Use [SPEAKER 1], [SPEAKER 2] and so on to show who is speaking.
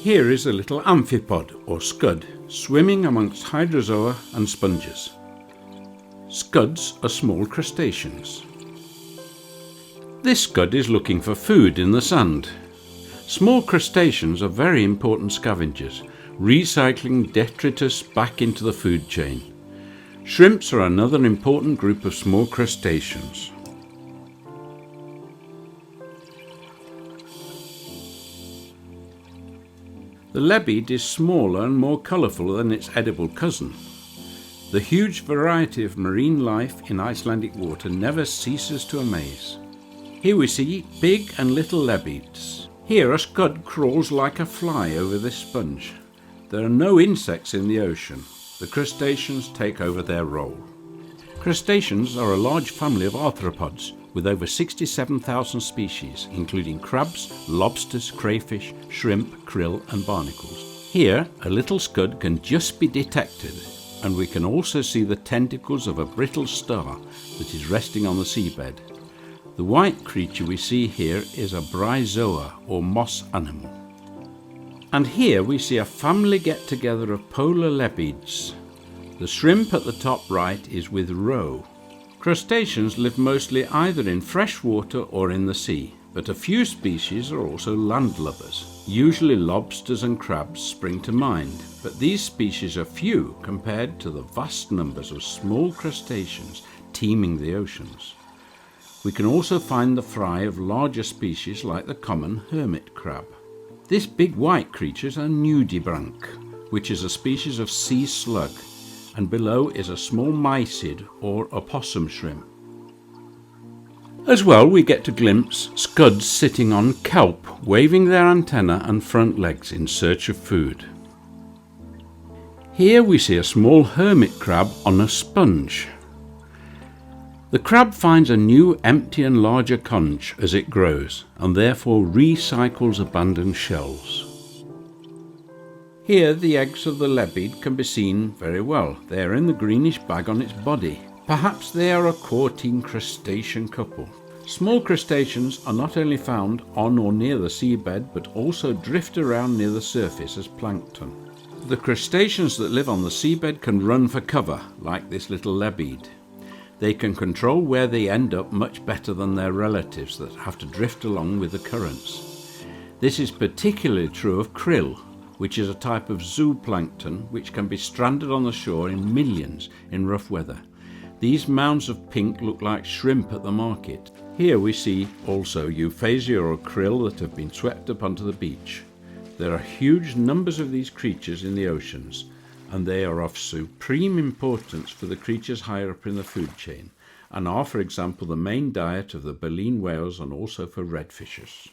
[SPEAKER 1] Here is a little amphipod or scud swimming amongst hydrozoa and sponges. Scuds are small crustaceans. This scud is looking for food in the sand. Small crustaceans are very important scavengers, recycling detritus back into the food chain. Shrimps are another important group of small crustaceans. The lebede is smaller and more colourful than its edible cousin. The huge variety of marine life in Icelandic water never ceases to amaze. Here we see big and little lebedes. Here a scud crawls like a fly over this sponge. There are no insects in the ocean. The crustaceans take over their role. Crustaceans are a large family of arthropods with over 67,000 species, including crabs, lobsters, crayfish, shrimp, krill and barnacles. Here, a little scud can just be detected, and we can also see the tentacles of a brittle star that is resting on the seabed. The white creature we see here is a bryozoa or moss animal. And here we see a family get-together of polar lebedes. The shrimp at the top right is with roe. Crustaceans live mostly either in fresh water or in the sea, but a few species are also landlubbers. Usually lobsters and crabs spring to mind, but these species are few compared to the vast numbers of small crustaceans teeming the oceans. We can also find the fry of larger species like the common hermit crab. This big white creature is a Nudibranch, which is a species of sea slug, and below is a small mysid or opossum shrimp. As well, we get to glimpse scuds sitting on kelp, waving their antennae and front legs in search of food. Here we see a small hermit crab on a sponge. The crab finds a new empty and larger conch as it grows, and therefore recycles abandoned shells. Here the eggs of the lebede can be seen very well. They are in the greenish bag on its body. Perhaps they are a courting crustacean couple. Small crustaceans are not only found on or near the seabed, but also drift around near the surface as plankton. The crustaceans that live on the seabed can run for cover, like this little lebede. They can control where they end up much better than their relatives that have to drift along with the currents. This is particularly true of krill, which is a type of zooplankton which can be stranded on the shore in millions in rough weather. These mounds of pink look like shrimp at the market. Here we see also euphausia or krill that have been swept up onto the beach. There are huge numbers of these creatures in the oceans, and they are of supreme importance for the creatures higher up in the food chain, and are, for example, the main diet of the baleen whales and also for redfishers.